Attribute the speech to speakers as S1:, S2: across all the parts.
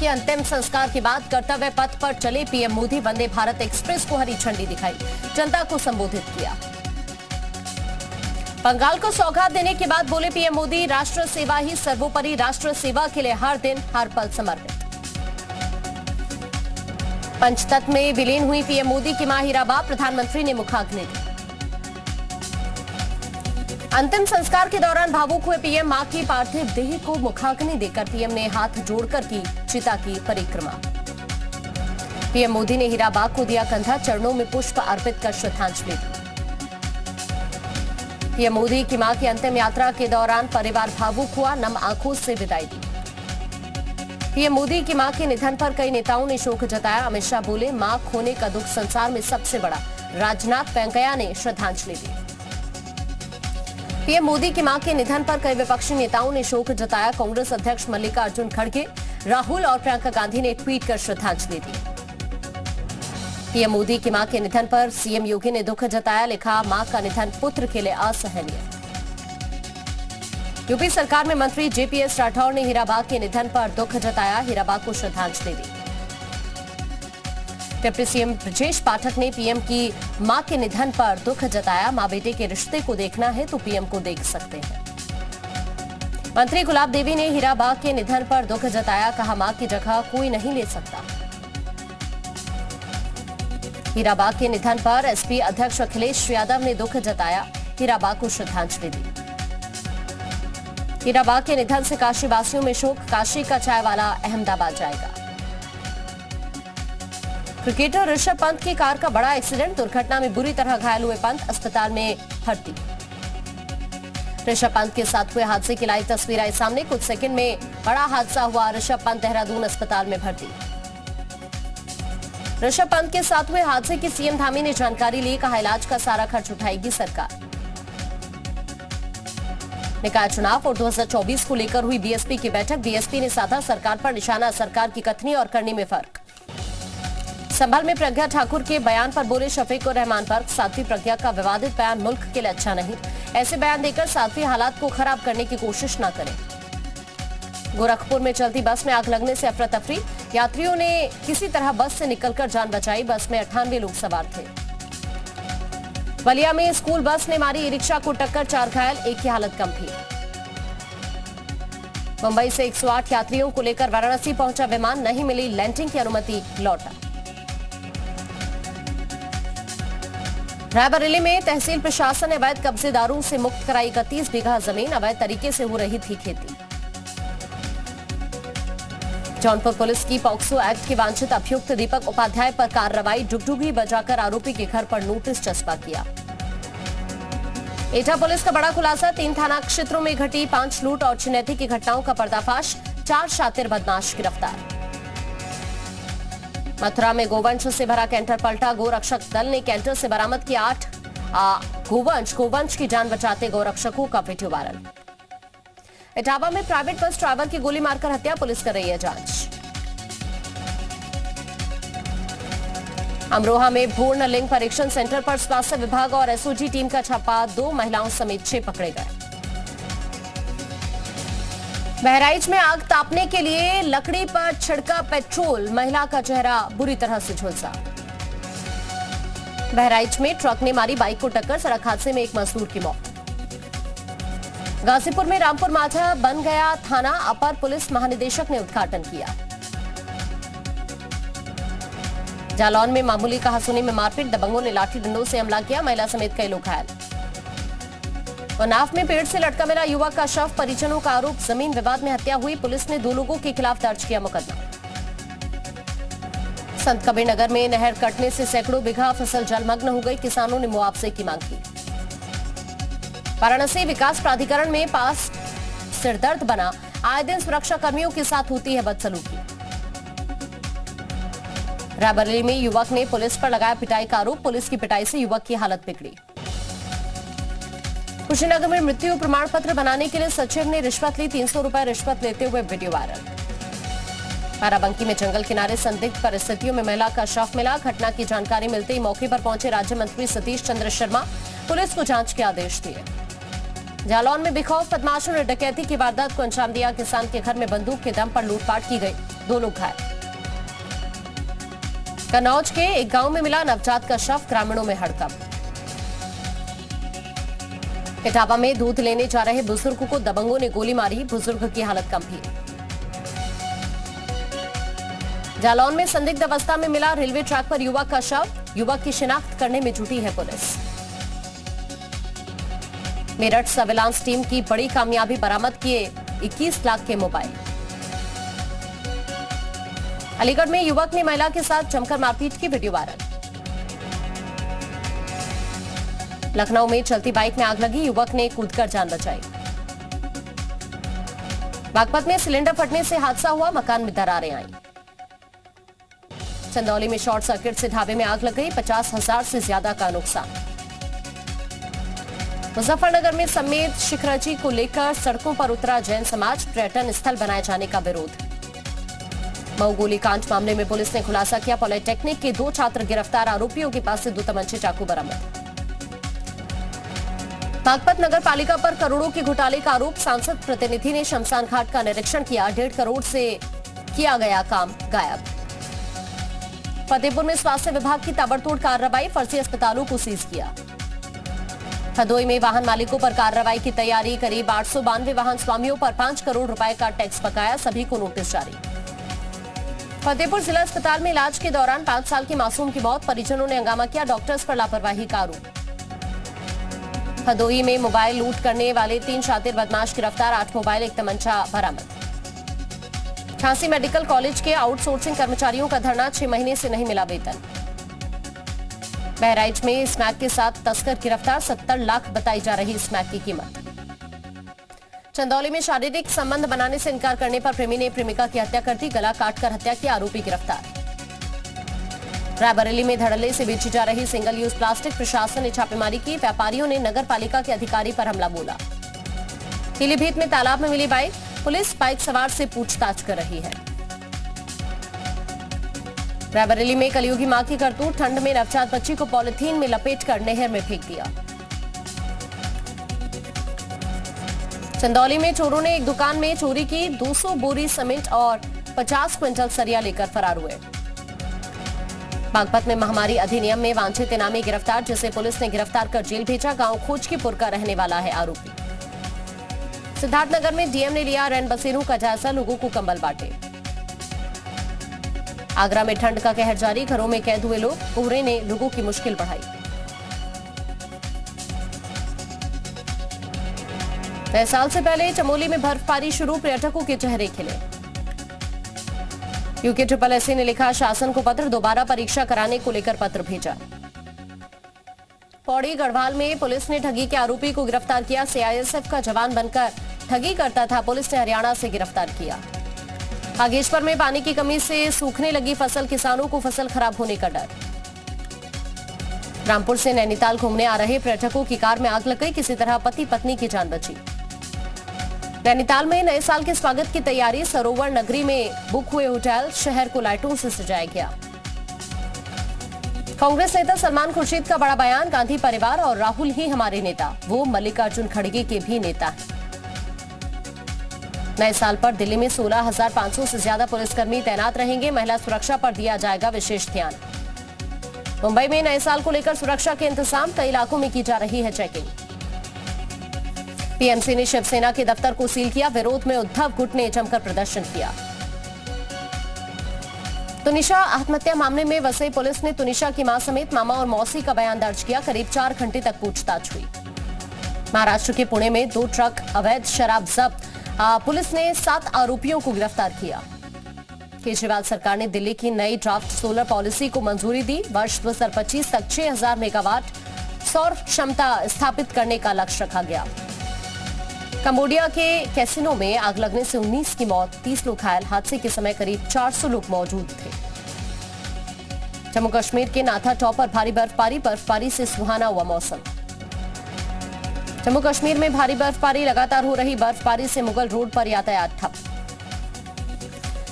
S1: के अंतिम संस्कार के बाद कर्तव्य पथ पर चले पीएम मोदी वंदे भारत एक्सप्रेस को हरी झंडी दिखाई, जनता को संबोधित किया। बंगाल को सौगात देने के बाद बोले पीएम मोदी, राष्ट्र सेवा ही सर्वोपरि, राष्ट्र सेवा के लिए हर दिन हर पल समर्पित। पंचतत्व में विलीन हुई पीएम मोदी की मां हीराबा, प्रधानमंत्री ने मुखाग्नि दी। अंतिम संस्कार के दौरान भावुक हुए पीएम, मां की पार्थिव देह को मुखाग्नि देकर पीएम ने हाथ जोड़कर की चिता की परिक्रमा। पीएम मोदी ने हीराबा को दिया कंधा, चरणों में पुष्प अर्पित कर श्रद्धांजलि दी। पीएम मोदी की मां की अंतिम यात्रा के दौरान परिवार भावुक हुआ, नम आंखों से विदाई दी। पीएम मोदी की मां के निधन पर कई नेताओं ने शोक जताया। अमित शाह बोले, मां खोने का दुख संसार में सबसे बड़ा। राजनाथ वेंकैया ने श्रद्धांजलि दी। पीएम मोदी की मां के निधन पर कई विपक्षी नेताओं ने शोक जताया। कांग्रेस अध्यक्ष मल्लिकार्जुन खड़गे, राहुल और प्रियंका गांधी ने ट्वीट कर श्रद्धांजलि दी। पीएम मोदी की मां के निधन पर सीएम योगी ने दुख जताया, लिखा, मां का निधन पुत्र के लिए असहनीय। यूपी सरकार में मंत्री जेपीएस राठौर ने हीराबा के निधन पर दुख जताया, हीराबा को श्रद्धांजलि दी। डिप्टी सीएम ब्रजेश पाठक ने पीएम की मां के निधन पर दुख जताया, मां बेटे के रिश्ते को देखना है तो पीएम को देख सकते हैं। मंत्री गुलाब देवी ने हीराबा के निधन पर दुख जताया, कहा, मां की जगह कोई नहीं ले सकता। हीराबा के निधन पर एसपी अध्यक्ष अखिलेश यादव ने दुख जताया, हीराबा को श्रद्धांजलि दी। हीराबा के निधन से काशी वासियों में शोक, काशी का चाय वाला अहमदाबाद जाएगा। क्रिकेटर ऋषभ पंत की कार का बड़ा एक्सीडेंट, दुर्घटना में बुरी तरह घायल हुए पंत अस्पताल में भर्ती। ऋषभ पंत के साथ हुए हादसे की लाइव तस्वीर आई सामने, कुछ सेकंड में बड़ा हादसा हुआ। ऋषभ पंत देहरादून अस्पताल में भर्ती। ऋषभ पंत के साथ हुए हादसे की सीएम धामी ने जानकारी ली, कहा, इलाज का सारा खर्च उठाएगी सरकार। निकाय चुनाव और 2024 को लेकर हुई बीएसपी की बैठक, बीएसपी ने साधा सरकार पर निशाना, सरकार की कथनी और करनी में फर्क। संभल में प्रज्ञा ठाकुर के बयान पर बोले शफीक उर रहमान पर, साध्वी प्रज्ञा का विवादित बयान मुल्क के लिए अच्छा नहीं। ऐसे बयान देकर साध्वी हालात को खराब करने की कोशिश न करें। गोरखपुर में चलती बस में आग लगने से अफरा तफरी, यात्रियों ने किसी तरह बस से निकलकर जान बचाई। बस में 98 लोग सवार थे। बलिया में स्कूल बस ने मारी ई रिक्शा को टक्कर, 4 घायल, एक की हालत गंभीर। मुंबई से 108 यात्रियों को लेकर वाराणसी पहुंचा विमान, नहीं मिली लैंडिंग की अनुमति, लौटा। रायबरेली में तहसील प्रशासन ने अवैध कब्जेदारों से मुक्त कराई 31 बीघा जमीन, अवैध तरीके से हो रही थी खेती। जौनपुर पुलिस की पॉक्सो एक्ट के वांछित अभियुक्त दीपक उपाध्याय पर कार्रवाई, डुगडुगी बजाकर आरोपी के घर पर नोटिस चस्पा किया। एटा पुलिस का बड़ा खुलासा, 3 थाना क्षेत्रों में घटी 5 लूट और छिनैती की घटनाओं का पर्दाफाश, 4 शातिर बदमाश गिरफ्तार। मथुरा में गोवंश से भरा कैंटर पलटा, गोरक्षक दल ने कैंटर से बरामद किया 8 गोवंश की जान बचाते गोरक्षकों का वीडियो वायरल। इटावा में प्राइवेट बस ड्राइवर की गोली मारकर हत्या, पुलिस कर रही है जांच। अमरोहा में भ्रूण लिंग परीक्षण सेंटर पर स्वास्थ्य विभाग और एसओजी टीम का छापा, 2 महिलाओं समेत 6 पकड़े गए। बहराइच में आग तापने के लिए लकड़ी पर छिड़का पेट्रोल, महिला का चेहरा बुरी तरह से झुलसा। बहराइच में ट्रक ने मारी बाइक को टक्कर, सड़क हादसे में एक मजदूर की मौत। गाजीपुर में रामपुर माझा बन गया थाना, अपर पुलिस महानिदेशक ने उद्घाटन किया। जालौन में मामूली कहासुनी में मारपीट, दबंगों ने लाठी डंडों से हमला किया, महिला समेत कई लोग घायल। उन्नाव में पेड़ से लटका मिला युवक का शव, परिजनों का आरोप जमीन विवाद में हत्या हुई, पुलिस ने 2 लोगों के खिलाफ दर्ज किया मुकदमा। संत कबीर नगर में नहर कटने से सैकड़ों बीघा फसल जलमग्न हो गई, किसानों ने मुआवजे की मांग की। वाराणसी विकास प्राधिकरण में पास सिरदर्द बना, आए दिन सुरक्षा कर्मियों के साथ होती है बदसलूकी। रायबरेली में युवक ने पुलिस पर लगाया पिटाई का आरोप, पुलिस की पिटाई से युवक की हालत बिगड़ी। कुशीनगर में मृत्यु प्रमाण पत्र बनाने के लिए सचिव ने रिश्वत ली, 300 रुपए रिश्वत लेते हुए वीडियो वायरल। बाराबंकी में जंगल किनारे संदिग्ध परिस्थितियों में महिला का शव मिला, घटना की जानकारी मिलते ही मौके पर पहुंचे राज्य मंत्री सतीश चंद्र शर्मा, पुलिस को जांच के आदेश दिए। जालौन में बेखौफ बदमाशों ने डकैती की वारदात को अंजाम दिया, किसान के घर में बंदूक के दम पर लूटपाट की गई। 2 लोग घायल। कन्नौज के एक गांव में मिला नवजात का शव, ग्रामीणों में हड़कंप। इटावा में दूध लेने जा रहे बुजुर्ग को दबंगों ने गोली मारी, बुजुर्ग की हालत गंभीर। जालौन में संदिग्ध अवस्था में मिला रेलवे ट्रैक पर युवक का शव, युवक की शिनाख्त करने में जुटी है पुलिस। मेरठ सर्विलांस टीम की बड़ी कामयाबी, बरामद किए 21 लाख के मोबाइल। अलीगढ़ में युवक ने महिला के साथ जमकर मारपीट की, वीडियो वायरल। लखनऊ में चलती बाइक में आग लगी, युवक ने कूदकर जान बचाई। बागपत में सिलेंडर फटने से हादसा हुआ, मकान में दरारें आईं। चंदौली में शॉर्ट सर्किट से ढाबे में आग लग गई, 50,000 से ज्यादा का नुकसान। मुजफ्फरनगर में समेत शिखराजी को लेकर सड़कों पर उतरा जैन समाज, पर्यटन स्थल बनाए जाने का विरोध। मऊ गोलीकांड मामले में पुलिस ने खुलासा किया, पॉलिटेक्निक के 2 छात्र गिरफ्तार, आरोपियों के पास से 2 तमंचे, चाकू बरामद। बागपत नगर पालिका पर करोड़ों के घोटाले का आरोप, सांसद प्रतिनिधि ने शमशान घाट का निरीक्षण किया, 1.5 करोड़ से किया गया काम गायब। फतेहपुर में स्वास्थ्य विभाग की ताबड़तोड़ कार्रवाई, फर्जी अस्पतालों को सीज किया। हदोई में वाहन मालिकों पर कार्रवाई की तैयारी, करीब 892 वाहन स्वामियों पर 5 करोड़ रुपए का टैक्स बकाया, सभी को नोटिस जारी। फतेहपुर जिला अस्पताल में इलाज के दौरान 5 साल की मासूम की मौत, परिजनों ने हंगामा किया, डॉक्टर्स पर लापरवाही का आरोप। हदोई में मोबाइल लूट करने वाले 3 शातिर बदमाश गिरफ्तार, 8 मोबाइल, 1 तमंचा बरामद। झांसी मेडिकल कॉलेज के आउटसोर्सिंग कर्मचारियों का धरना, 6 महीने से नहीं मिला वेतन। बहराइच में स्मैक के साथ तस्कर गिरफ्तार, 70 लाख बताई जा रही स्मैक की कीमत। चंदौली में शारीरिक संबंध बनाने से इनकार करने पर प्रेमी ने प्रेमिका की हत्या कर दी, गला काटकर हत्या की, आरोपी गिरफ्तार। रायबरेली में धड़ल्ले से बेची जा रही सिंगल यूज प्लास्टिक, प्रशासन ने छापेमारी की, व्यापारियों ने नगर पालिका के अधिकारी पर हमला बोला। पीलीभीत में तालाब में मिली बाइक, पुलिस बाइक सवार से पूछताछ कर रही है। रायबरेली में कलयुगी मां की करतूत, ठंड में नवजात बच्ची को पॉलिथीन में लपेटकर नहर में फेंक दिया। चंदौली में चोरों ने एक दुकान में चोरी की, 200 बोरी सीमेंट और 50 क्विंटल सरिया लेकर फरार हुए। बागपत में महामारी अधिनियम में वांछित इनामी गिरफ्तार, जिसे पुलिस ने गिरफ्तार कर जेल भेजा, गांव खोजकीपुर का रहने वाला है आरोपी। सिद्धार्थनगर में डीएम ने लिया रैन बसेरों का जायजा, लोगों को कंबल बांटे। आगरा में ठंड का कहर जारी, घरों में कैद हुए लोग, कोहरे ने लोगों की मुश्किल बढ़ाई। नए साल से पहले चमोली में बर्फबारी शुरू, पर्यटकों के चेहरे खिले। UKSSC ने लिखा शासन को पत्र, दोबारा परीक्षा कराने को लेकर पत्र भेजा। पौड़ी गढ़वाल में पुलिस ने ठगी के आरोपी को गिरफ्तार किया, CISF का जवान बनकर ठगी करता था, पुलिस ने हरियाणा से गिरफ्तार किया। बागेश्वर में पानी की कमी से सूखने लगी फसल, किसानों को फसल खराब होने का डर। रामपुर से नैनीताल घूमने आ रहे पर्यटकों की कार में आग लग गई, किसी तरह पति पत्नी की जान बची। नैनीताल में नए साल के स्वागत की तैयारी, सरोवर नगरी में बुक हुए होटल, शहर को लाइटों से सजाया गया। कांग्रेस नेता सलमान खुर्शीद का बड़ा बयान, गांधी परिवार और राहुल ही हमारे नेता, वो मल्लिकार्जुन खड़गे के भी नेता हैं। नए साल पर दिल्ली में 16,500 से ज्यादा पुलिसकर्मी तैनात रहेंगे, महिला सुरक्षा पर दिया जाएगा विशेष ध्यान। मुंबई में नए साल को लेकर सुरक्षा के इंतजाम, कई इलाकों में की जा रही है चेकिंग। पीएमसी ने शिवसेना के दफ्तर को सील किया, विरोध में उद्धव गुट ने जमकर प्रदर्शन किया। तुनिशा आत्महत्या मामले में वसई पुलिस ने तुनिशा की मां समेत मामा और मौसी का बयान दर्ज किया, करीब 4 घंटे तक पूछताछ हुई। महाराष्ट्र के पुणे में 2 ट्रक अवैध शराब जब्त, पुलिस ने 7 आरोपियों को गिरफ्तार किया। केजरीवाल सरकार ने दिल्ली की नई ड्राफ्ट सोलर पॉलिसी को मंजूरी दी, वर्ष 2025 तक 6,000 मेगावाट सौर क्षमता स्थापित करने का लक्ष्य रखा गया। कंबोडिया के कैसीनो में आग लगने से 19 की मौत, 30 लोग घायल, हादसे के समय करीब 400 लोग मौजूद थे। जम्मू कश्मीर के नाथा टॉप पर भारी बर्फबारी से सुहाना हुआ मौसम। जम्मू कश्मीर में भारी बर्फबारी, लगातार हो रही बर्फबारी से मुगल रोड पर यातायात ठप।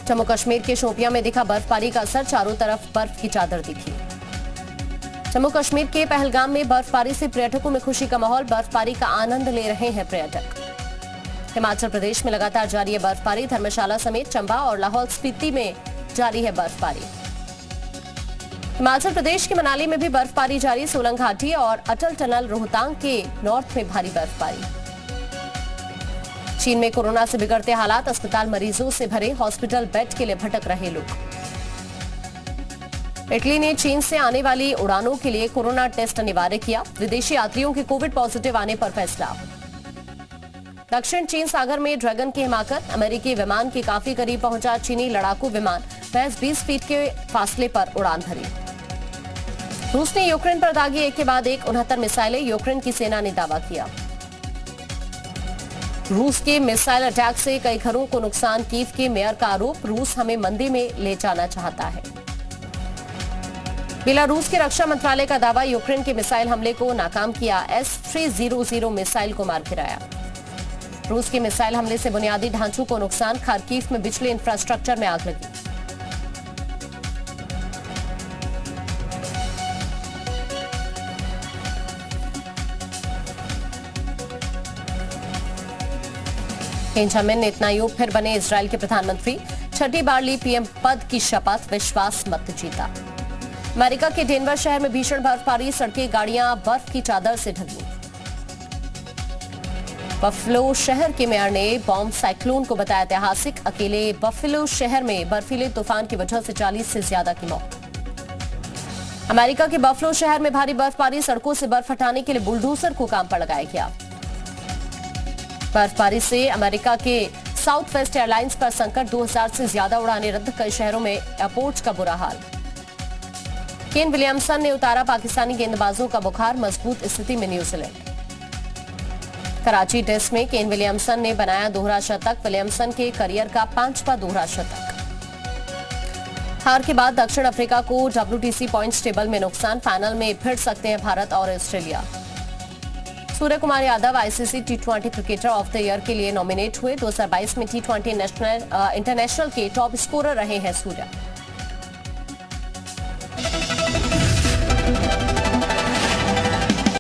S1: जम्मू कश्मीर के शोपियां में दिखा बर्फबारी का असर, चारों तरफ बर्फ की चादर दिखी। जम्मू कश्मीर के पहलगाम में बर्फबारी से पर्यटकों में खुशी का माहौल, बर्फबारी का आनंद ले रहे हैं पर्यटक। हिमाचल प्रदेश में लगातार जारी है बर्फबारी। धर्मशाला समेत चंबा और लाहौल स्पीति में जारी है बर्फबारी। हिमाचल प्रदेश के मनाली में भी बर्फबारी जारी। सोलंग घाटी और अटल टनल रोहतांग के नॉर्थ में भारी बर्फबारी। चीन में कोरोना से बिगड़ते हालात, अस्पताल मरीजों से भरे, हॉस्पिटल बेड के लिए भटक रहे लोग। इटली ने चीन से आने वाली उड़ानों के लिए कोरोना टेस्ट अनिवार्य किया। विदेशी यात्रियों के कोविड पॉजिटिव आने पर फैसला। दक्षिण चीन सागर में ड्रैगन की हिमाकत, अमेरिकी विमान के काफी करीब पहुंचा चीनी लड़ाकू विमान, महज 20 फीट के फासले पर उड़ान भरी। रूस ने यूक्रेन पर दागी एक के बाद एक 69 मिसाइलें, यूक्रेन की सेना ने दावा किया। रूस के मिसाइल अटैक से कई घरों को नुकसान, कीव के मेयर का आरोप, रूस हमें मंदी में ले जाना चाहता है। बेलारूस के रक्षा मंत्रालय का दावा, यूक्रेन के मिसाइल हमले को नाकाम किया, S-300 मिसाइल को मार गिराया। रूस के मिसाइल हमले से बुनियादी ढांचों को नुकसान, खार्किव में बिजली इंफ्रास्ट्रक्चर में आग लगी। बेंजामिन नेतन्याहू फिर बने इजराइल के प्रधानमंत्री, छठी बार ली पीएम पद की शपथ, विश्वास मत जीता। अमेरिका के डेनवर शहर में भीषण बर्फबारी, सड़कें गाड़ियां बर्फ की चादर से ढकी। बफलो शहर के मेयर ने बॉम्ब साइक्लोन को बताया ऐतिहासिक, अकेले बफलो शहर में बर्फीले तूफान की वजह से 40 से ज्यादा की मौत। अमेरिका के बफलो शहर में भारी बर्फबारी, सड़कों से बर्फ हटाने के लिए बुलडोजर को काम पर लगाया गया। बर्फबारी से अमेरिका के साउथ वेस्ट एयरलाइंस पर संकट, 2000 से ज्यादा उड़ानें रद्द, कई शहरों में एयरपोर्ट का बुरा हाल। केन विलियमसन ने उतारा पाकिस्तानी गेंदबाजों का बुखार, मजबूत स्थिति में न्यूजीलैंड। कराची टेस्ट में केन विलियमसन ने बनाया दोहरा शतक, विलियमसन के करियर का 5वां दोहरा शतक। हार के बाद दक्षिण अफ्रीका को WTC पॉइंट्स टेबल में नुकसान, फाइनल में भिड़ सकते हैं भारत और Australia. Surya Kumar Yadav ICC T20 cricketer of the year के लिए नॉमिनेट हुए। 2022 में T20 इंटरनेशनल के टॉप स्कोरर रहे हैं सूर्य।